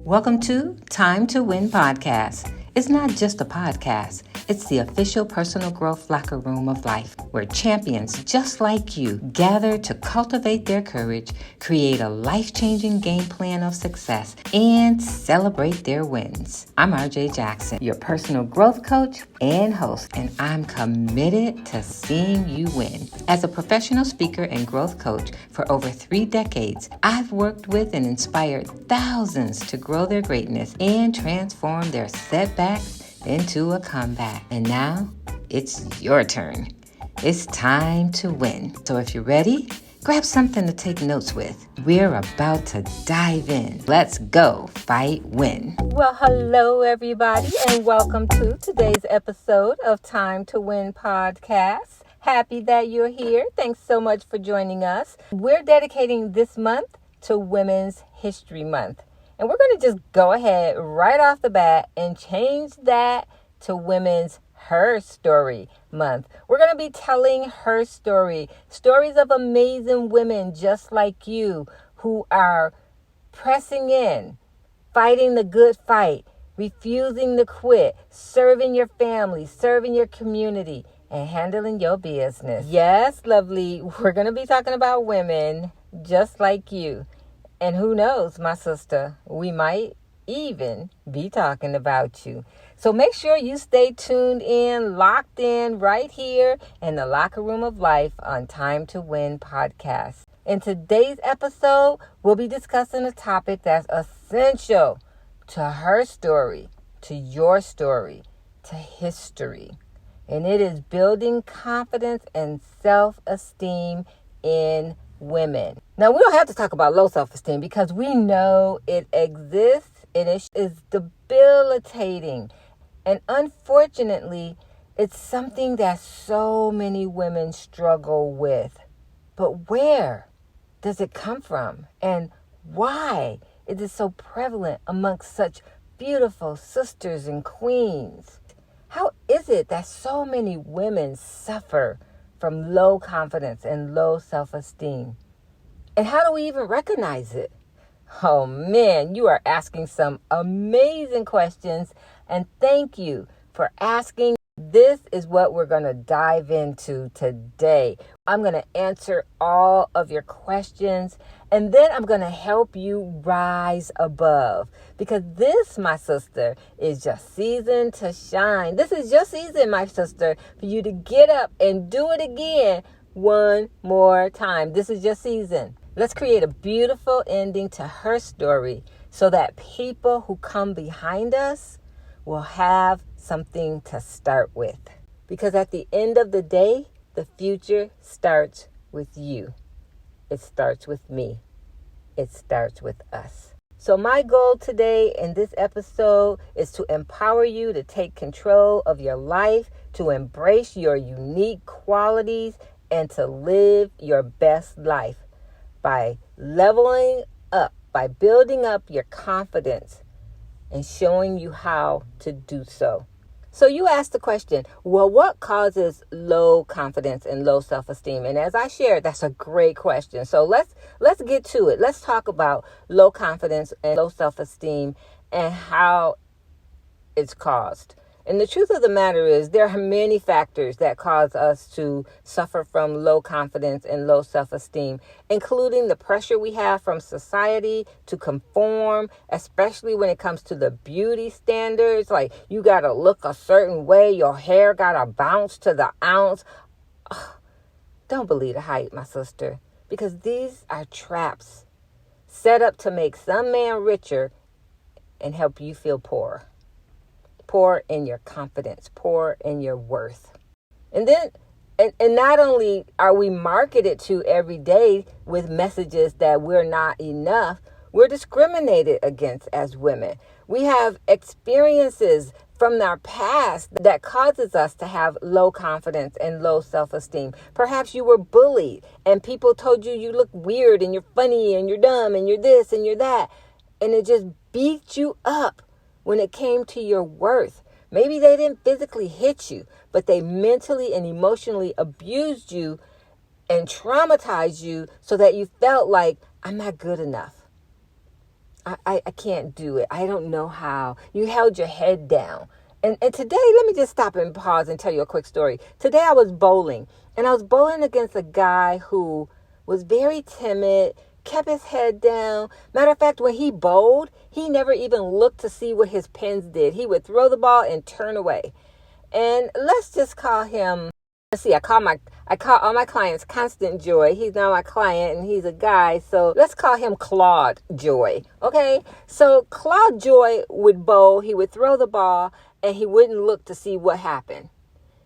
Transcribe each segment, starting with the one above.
Welcome to Time to Win podcast. It's not just a podcast. It's the official personal growth locker room of life where champions just like you gather to cultivate their courage, create a life-changing game plan of success, and celebrate their wins. I'm RJ Jackson, your personal growth coach and host, and I'm committed to seeing you win. As a professional speaker and growth coach for over 3 decades, I've worked with and inspired thousands to grow their greatness and transform their setbacks into a comeback. And now it's your turn. It's time to win. So if you're ready, grab something to take notes with. We're about to dive in. Let's go. Fight, win. Well, hello, everybody, and welcome to today's episode of Time to Win podcast. Happy that you're here. Thanks so much for joining us. We're dedicating this month to Women's History Month. And we're going to just go ahead right off the bat and change that to Women's Her Story Month. We're going to be telling her story, stories of amazing women just like you who are pressing in, fighting the good fight, refusing to quit, serving your family, serving your community, and handling your business. Yes, lovely. We're going to be talking about women just like you. And who knows, my sister, we might even be talking about you. So make sure you stay tuned in, locked in right here in the locker room of life on Time to Win podcast. In today's episode, we'll be discussing a topic that's essential to her story, to your story, to history. And it is building confidence and self-esteem in women. Now, we don't have to talk about low self-esteem because we know it exists and it is debilitating. And unfortunately, it's something that so many women struggle with. But where does it come from? And why is it so prevalent amongst such beautiful sisters and queens? How is it that so many women suffer from low confidence and low self-esteem? And how do we even recognize it? Oh man, you are asking some amazing questions, and thank you for asking. This is what we're going to dive into today. I'm going to answer all of your questions, and then I'm going to help you rise above. Because this, my sister, is your season to shine. This is your season, my sister, for you to get up and do it again one more time. This is your season. Let's create a beautiful ending to her story so that people who come behind us will have something to start with. Because at the end of the day, the future starts with you. It starts with me. It starts with us. So my goal today in this episode is to empower you to take control of your life, to embrace your unique qualities, and to live your best life by leveling up, by building up your confidence and showing you how to do so. So you asked the question, well, what causes low confidence and low self-esteem? And as I shared, that's a great question. So let's get to it. Let's talk about low confidence and low self-esteem and how it's caused. And the truth of the matter is there are many factors that cause us to suffer from low confidence and low self-esteem, including the pressure we have from society to conform, especially when it comes to the beauty standards. Like you got to look a certain way. Your hair got to bounce to the ounce. Ugh, don't believe the hype, my sister, because these are traps set up to make some man richer and help you feel poor. Poor in your confidence, poor in your worth. And then, and not only are we marketed to every day with messages that we're not enough, we're discriminated against as women. We have experiences from our past that causes us to have low confidence and low self-esteem. Perhaps you were bullied and people told you you look weird and you're funny and you're dumb and you're this and you're that. And it just beat you up when it came to your worth. Maybe they didn't physically hit you, but they mentally and emotionally abused you and traumatized you so that you felt like, I'm not good enough. I can't do it. I don't know how. You held your head down. And today, let me just stop and pause and tell you a quick story. Today I was bowling, and I was bowling against a guy who was very timid, kept his head down. Matter of fact, when he bowled, he never even looked to see what his pins did. He would throw the ball and turn away. And let's just call him, let's see, I call all my clients Constant Joy. He's now my client and he's a guy. So let's call him Claude Joy. Okay. So Claude Joy would bowl. He would throw the ball and he wouldn't look to see what happened.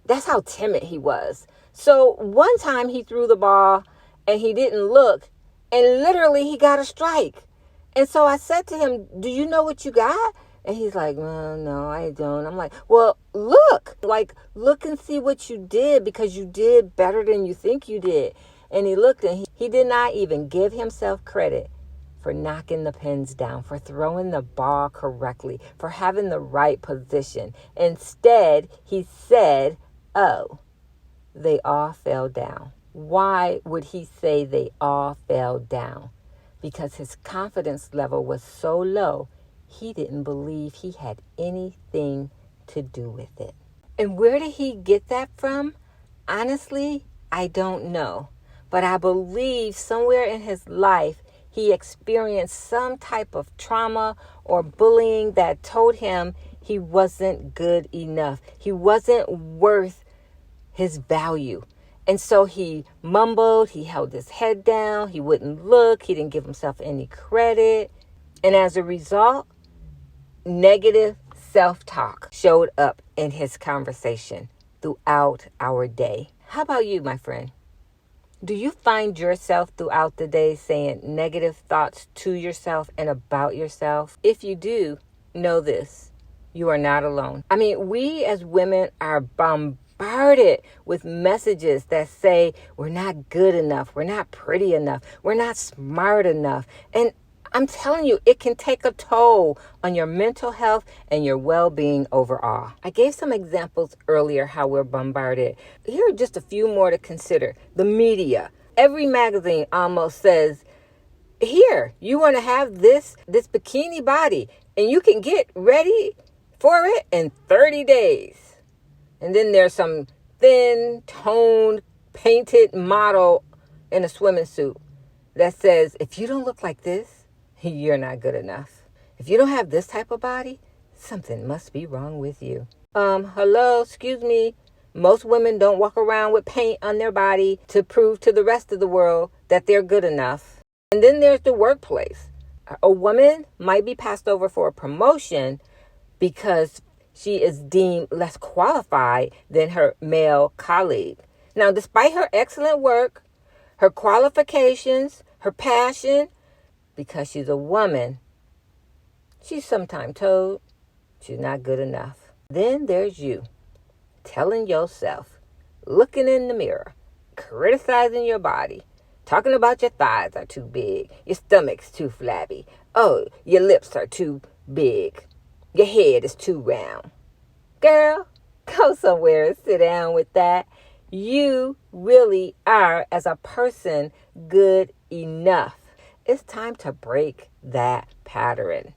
That's how timid he was. So one time he threw the ball and he didn't look and literally he got a strike. And so I said to him, do you know what you got? And he's like, no, I don't. I'm like, well, look and see what you did, because you did better than you think you did. And he looked and he did not even give himself credit for knocking the pins down, for throwing the ball correctly, for having the right position. Instead, he said, oh, they all fell down. Why would he say they all fell down? Because his confidence level was so low, he didn't believe he had anything to do with it. And where did he get that from? Honestly, I don't know. But I believe somewhere in his life, he experienced some type of trauma or bullying that told him he wasn't good enough. He wasn't worth his value. And so he mumbled, he held his head down, he wouldn't look, he didn't give himself any credit. And as a result, negative self-talk showed up in his conversation throughout our day. How about you, my friend? Do you find yourself throughout the day saying negative thoughts to yourself and about yourself? If you do, know this: you are not alone. I mean, we as women are bombarded with messages that say we're not good enough, we're not pretty enough, we're not smart enough. And I'm telling you, it can take a toll on your mental health and your well-being overall. I gave some examples earlier how we're bombarded. Here are just a few more to consider. The media. Every magazine almost says, here, you want to have this bikini body and you can get ready for it in 30 days. And then there's some thin, toned, painted model in a swimming suit that says, if you don't look like this, you're not good enough. If you don't have this type of body, something must be wrong with you. Hello, excuse me. Most women don't walk around with paint on their body to prove to the rest of the world that they're good enough. And then there's the workplace. A woman might be passed over for a promotion because she is deemed less qualified than her male colleague. Now, despite her excellent work, her qualifications, her passion, because she's a woman, she's sometimes told she's not good enough. Then there's you, telling yourself, looking in the mirror, criticizing your body, talking about your thighs are too big, your stomach's too flabby, oh, your lips are too big, your head is too round. Girl, go somewhere and sit down with that. You really are, as a person, good enough. It's time to break that pattern.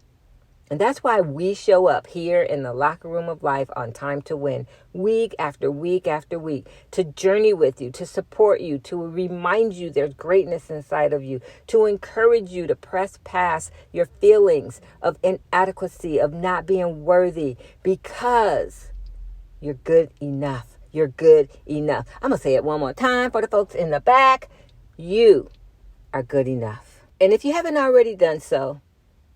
And that's why we show up here in the locker room of life on Time to Win, week after week after week, to journey with you, to support you, to remind you there's greatness inside of you, to encourage you to press past your feelings of inadequacy, of not being worthy, because you're good enough. You're good enough. I'm going to say it one more time for the folks in the back. You are good enough. And if you haven't already done so,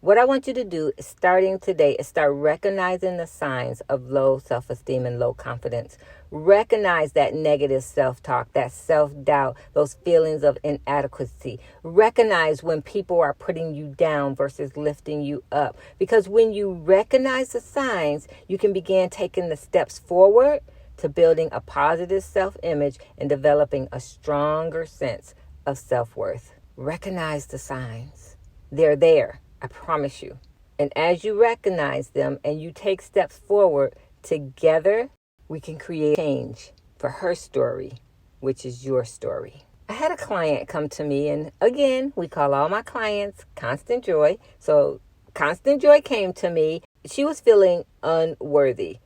what I want you to do starting today is start recognizing the signs of low self-esteem and low confidence. Recognize that negative self-talk, that self-doubt, those feelings of inadequacy. Recognize when people are putting you down versus lifting you up. Because when you recognize the signs, you can begin taking the steps forward to building a positive self-image and developing a stronger sense of self-worth. Recognize the signs. They're there, I promise you. And as you recognize them and you take steps forward, together we can create change for her story, which is your story. I had a client come to me, and again, we call all my clients Constant Joy. So Constant Joy came to me. She was feeling unworthy.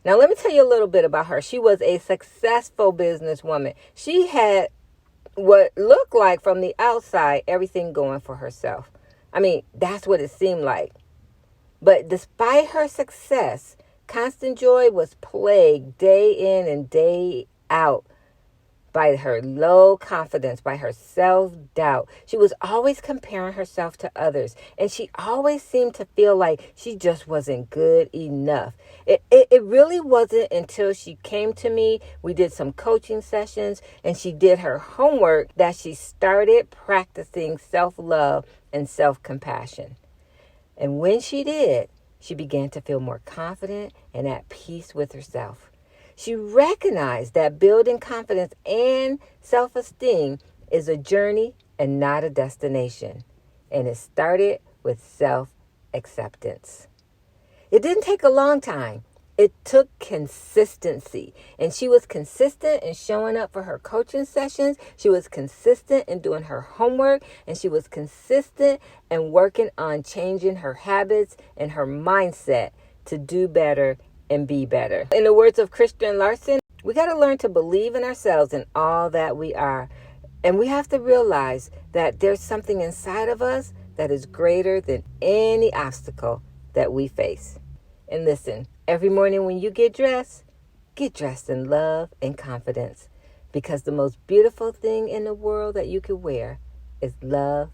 Now, let me tell you a little bit about her. She was a successful businesswoman. She had what looked like from the outside everything going for herself. I mean, that's what it seemed like. But despite her success, Constant Joy was plagued day in and day out by her low confidence, by her self-doubt. She was always comparing herself to others, and she always seemed to feel like she just wasn't good enough. It really wasn't until she came to me, we did some coaching sessions, and she did her homework that she started practicing self-love and self-compassion. And when she did, she began to feel more confident and at peace with herself. She recognized that building confidence and self-esteem is a journey and not a destination. And it started with self-acceptance. It didn't take a long time. It took consistency. And she was consistent in showing up for her coaching sessions. She was consistent in doing her homework. And she was consistent in working on changing her habits and her mindset to do better and be better. In the words of Christian Larson, we got to learn to believe in ourselves and all that we are. And we have to realize that there's something inside of us that is greater than any obstacle that we face. And listen, every morning when you get dressed in love and confidence, because the most beautiful thing in the world that you could wear is love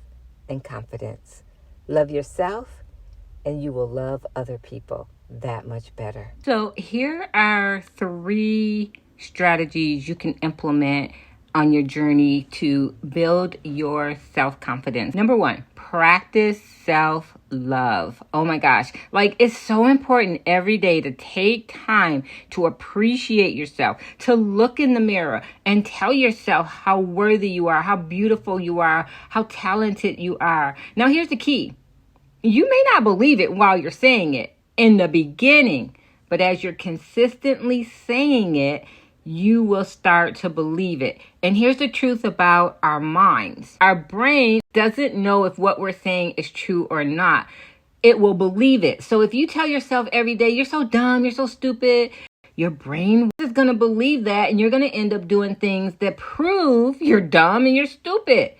and confidence. Love yourself, and you will love other people that much better. So here are 3 strategies you can implement on your journey to build your self-confidence. Number 1, practice self-love. Oh my gosh. Like, it's so important every day to take time to appreciate yourself, to look in the mirror and tell yourself how worthy you are, how beautiful you are, how talented you are. Now, here's the key. You may not believe it while you're saying it in the beginning, but as you're consistently saying it, you will start to believe it. And here's the truth about our minds. Our brain doesn't know if what we're saying is true or not. It will believe it. So if you tell yourself every day, you're so dumb, you're so stupid, your brain is going to believe that, and you're going to end up doing things that prove you're dumb and you're stupid,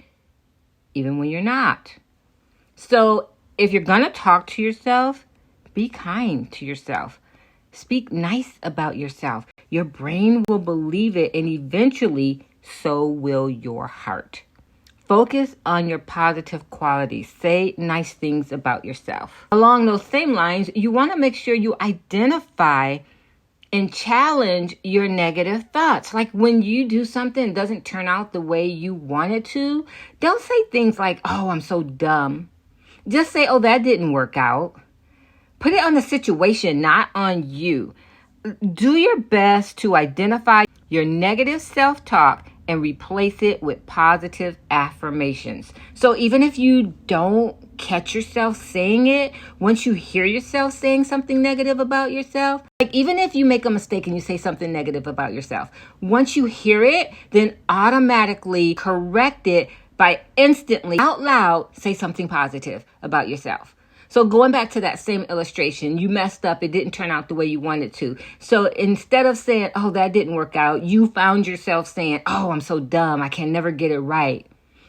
even when you're not. So if you're going to talk to yourself, be kind to yourself. Speak nice about yourself. Your brain will believe it, and eventually so will your heart. Focus on your positive qualities. Say nice things about yourself. Along those same lines, you want to make sure you identify and challenge your negative thoughts. Like when you do something that doesn't turn out the way you want it to, don't say things like, oh, I'm so dumb. Just say, oh, that didn't work out. Put it on the situation, not on you. Do your best to identify your negative self-talk and replace it with positive affirmations. So even if you don't catch yourself saying it, once you hear yourself saying something negative about yourself, like even if you make a mistake and you say something negative about yourself, once you hear it, then automatically correct it by instantly out loud say something positive about yourself. So going back to that same illustration, you messed up. It didn't turn out the way you wanted to. So instead of saying, oh, that didn't work out, you found yourself saying, oh, I'm so dumb. I can never get it right.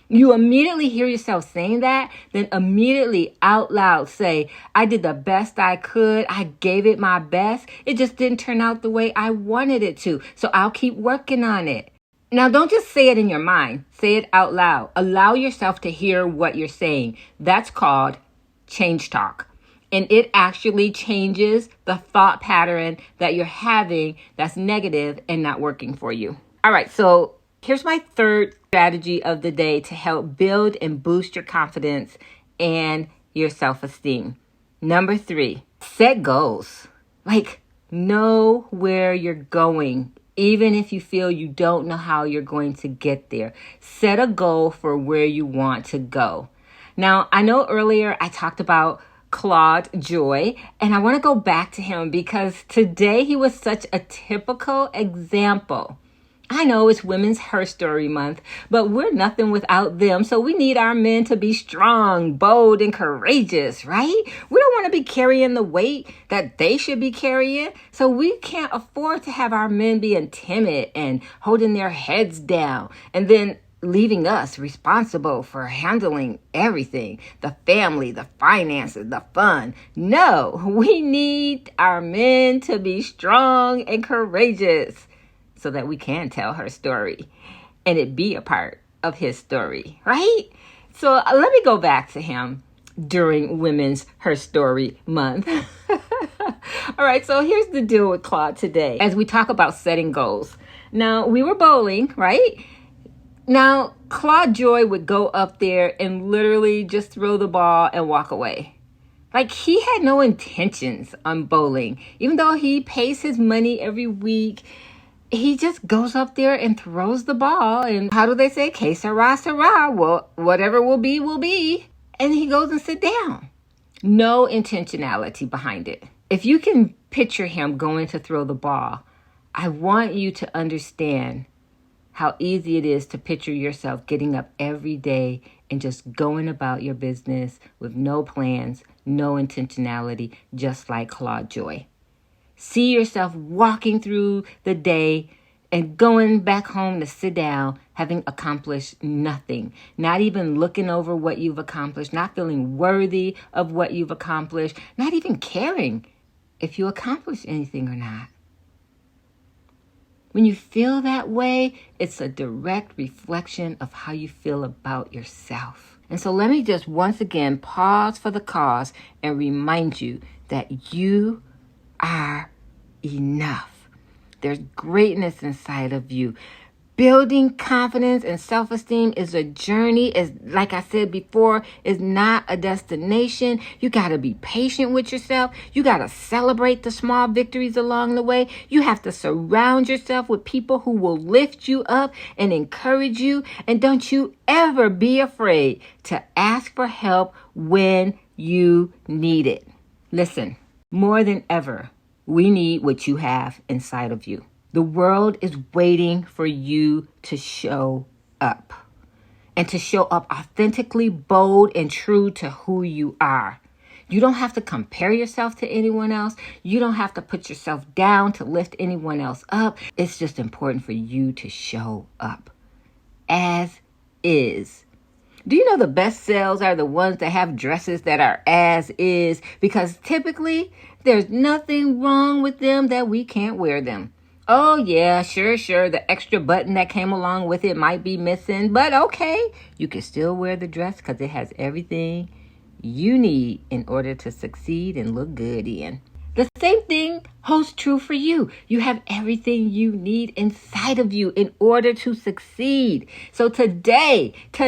You immediately hear yourself saying that, then immediately out loud say, I did the best I could. I gave it my best. It just didn't turn out the way I wanted it to. So I'll keep working on it. Now, don't just say it in your mind. Say it out loud. Allow yourself to hear what you're saying. That's called change talk. And it actually changes the thought pattern that you're having that's negative and not working for you. All right, so here's my 3rd strategy of the day to help build and boost your confidence and your self-esteem. Number 3, set goals. Like, know where you're going, even if you feel you don't know how you're going to get there. Set a goal for where you want to go. Now, I know earlier I talked about Claude Joy, and I want to go back to him because today he was such a typical example I know it's Women's Her Story Month, but we're nothing without them. So we need our men to be strong, bold, and courageous, right? We don't want to be carrying the weight that they should be carrying. So we can't afford to have our men being timid and holding their heads down and then leaving us responsible for handling everything, the family, the finances, the fun. No, we need our men to be strong and courageous so that we can tell her story and it be a part of his story, right? So let me go back to him during Women's Her Story Month. All right, so here's the deal with Claude today as we talk about setting goals. Now, we were bowling, right? Now, Claude Joy would go up there and literally just throw the ball and walk away. Like, he had no intentions on bowling. Even though he pays his money every week, he just goes up there and throws the ball. And how do they say? Que sera, sera. Well, whatever will be, will be. And he goes and sit down. No intentionality behind it. If you can picture him going to throw the ball, I want you to understand how easy it is to picture yourself getting up every day and just going about your business with no plans, no intentionality, just like Claude Joy. See yourself walking through the day and going back home to sit down, having accomplished nothing, not even looking over what you've accomplished, not feeling worthy of what you've accomplished, not even caring if you accomplished anything or not. When you feel that way, it's a direct reflection of how you feel about yourself. And so let me just once again pause for the cause and remind you that you are enough. There's greatness inside of you. Building confidence and self-esteem is a journey. Is, like I said before, is not a destination. You got to be patient with yourself. You got to celebrate the small victories along the way. You have to surround yourself with people who will lift you up and encourage you. And don't you ever be afraid to ask for help when you need it. Listen, more than ever, we need what you have inside of you. The world is waiting for you to show up and to show up authentically, bold, and true to who you are. You don't have to compare yourself to anyone else. You don't have to put yourself down to lift anyone else up. It's just important for you to show up as is. Do you know the best sales are the ones that have dresses that are as is? Because typically there's nothing wrong with them that we can't wear them. Oh, yeah, sure. The extra button that came along with it might be missing, but okay. You can still wear the dress because it has everything you need in order to succeed and look good in. The same thing holds true for you. You have everything you need inside of you in order to succeed. So today is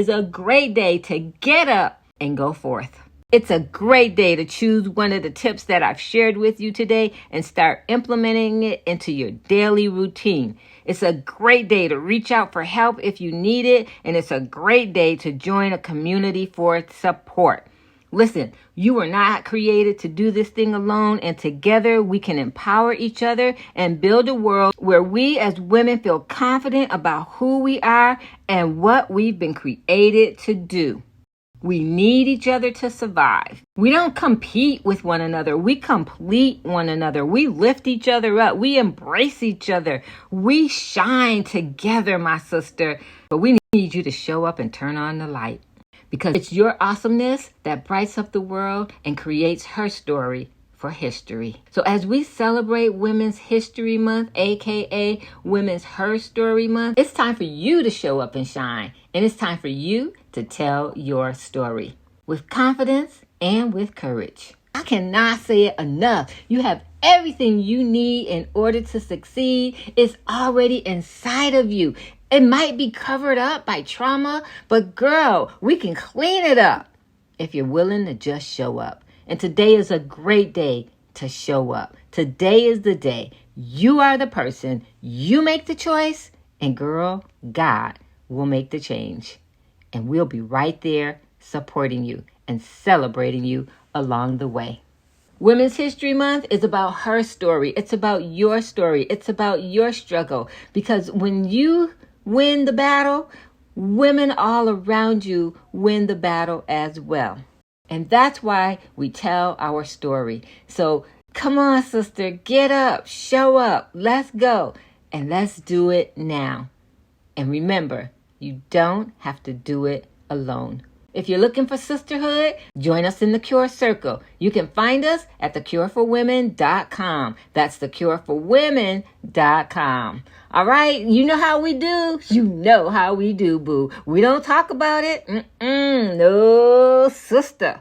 a great day to get up and go forth. It's a great day to choose one of the tips that I've shared with you today and start implementing it into your daily routine. It's a great day to reach out for help if you need it, and it's a great day to join a community for support. Listen, you were not created to do this thing alone, and together we can empower each other and build a world where we as women feel confident about who we are and what we've been created to do. We need each other to survive. We don't compete with one another. We complete one another. We lift each other up. We embrace each other. We shine together, my sister. But we need you to show up and turn on the light, because it's your awesomeness that brights up the world and creates her story for history. So as we celebrate Women's History Month, aka Women's Her Story Month, it's time for you to show up and shine. And it's time for you to tell your story with confidence and with courage. I cannot say it enough. You have everything you need in order to succeed. It's already inside of you. It might be covered up by trauma, but girl, we can clean it up if you're willing to just show up. And today is a great day to show up. Today is the day. You are the person. You make the choice. And girl, God will make the change. And we'll be right there supporting you and celebrating you along the way. Women's History Month is about her story. It's about your story. It's about your struggle. Because when you win the battle, women all around you win the battle as well. And that's why we tell our story. So come on, sister, get up, show up, let's go. And let's do it now. And remember, you don't have to do it alone. If you're looking for sisterhood, join us in the Cure Circle. You can find us at thecureforwomen.com. That's thecureforwomen.com. All right, you know how we do. You know how we do, boo. We don't talk about it. No, sister.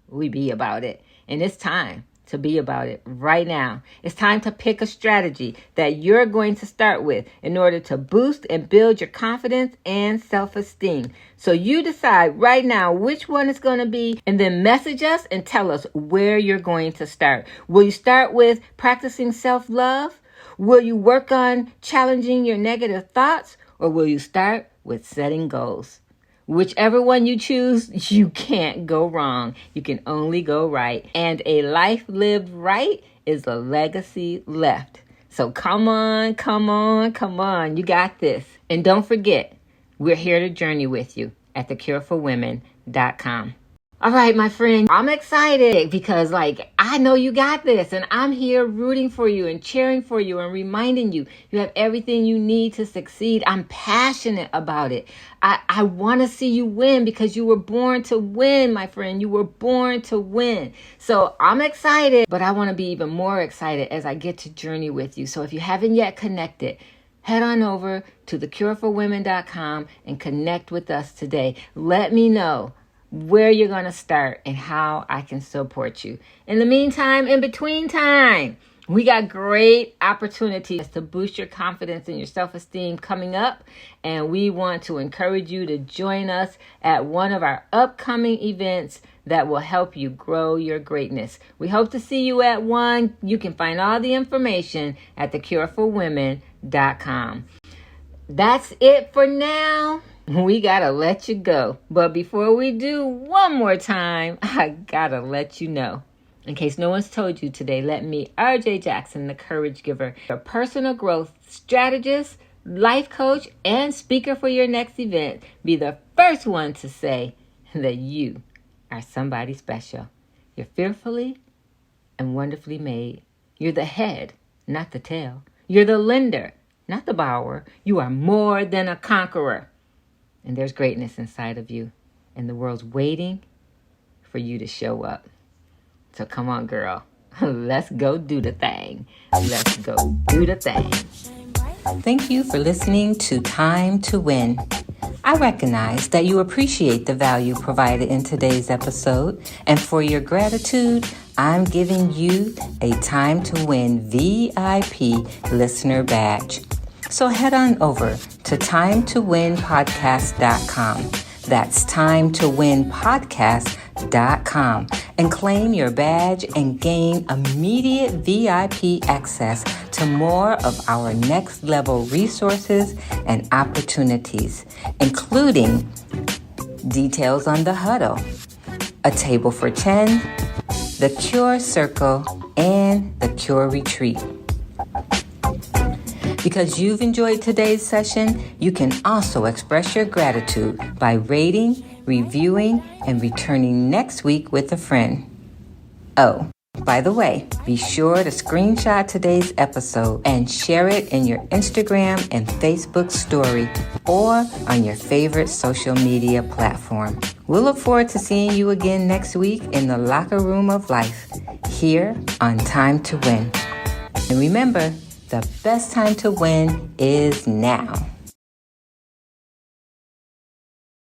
We be about it. And it's time to be about it right now. It's time to pick a strategy that you're going to start with in order to boost and build your confidence and self-esteem. So you decide right now which one it's going to be, and then message us and tell us where you're going to start. Will you start with practicing self-love? Will you work on challenging your negative thoughts? Or will you start with setting goals? Whichever one you choose, you can't go wrong. You can only go right. And a life lived right is a legacy left. So come on, come on, come on. You got this. And don't forget, we're here to journey with you at thecureforwomen.com. All right, my friend, I'm excited because I know you got this, and I'm here rooting for you and cheering for you and reminding you have everything you need to succeed. I'm passionate about it. I want to see you win because you were born to win, my friend. You were born to win. So I'm excited, but I want to be even more excited as I get to journey with you. So if you haven't yet connected, head on over to thecureforwomen.com and connect with us today. Let me know where you're going to start and how I can support you. In the meantime, in between time, we got great opportunities to boost your confidence and your self-esteem coming up. And we want to encourage you to join us at one of our upcoming events that will help you grow your greatness. We hope to see you at one. You can find all the information at thecureforwomen.com. That's it for now. We gotta let you go. But before we do, one more time, I gotta let you know. In case no one's told you today, let me, RJ Jackson, the Courage Giver, your personal growth strategist, life coach, and speaker for your next event, be the first one to say that you are somebody special. You're fearfully and wonderfully made. You're the head, not the tail. You're the lender, not the borrower. You are more than a conqueror. And there's greatness inside of you. And the world's waiting for you to show up. So come on, girl. Let's go do the thing. Let's go do the thing. Thank you for listening to Time to Win. I recognize that you appreciate the value provided in today's episode. And for your gratitude, I'm giving you a Time to Win VIP listener badge. So head on over to timetowinpodcast.com. That's timetowinpodcast.com and claim your badge and gain immediate VIP access to more of our next level resources and opportunities, including details on the huddle, a table for 10, the Cure Circle, and the Cure Retreat. Because you've enjoyed today's session, you can also express your gratitude by rating, reviewing, and returning next week with a friend. Oh, by the way, be sure to screenshot today's episode and share it in your Instagram and Facebook story or on your favorite social media platform. We'll look forward to seeing you again next week in the locker room of life, here on Time to Win. And remember, the best time to win is now.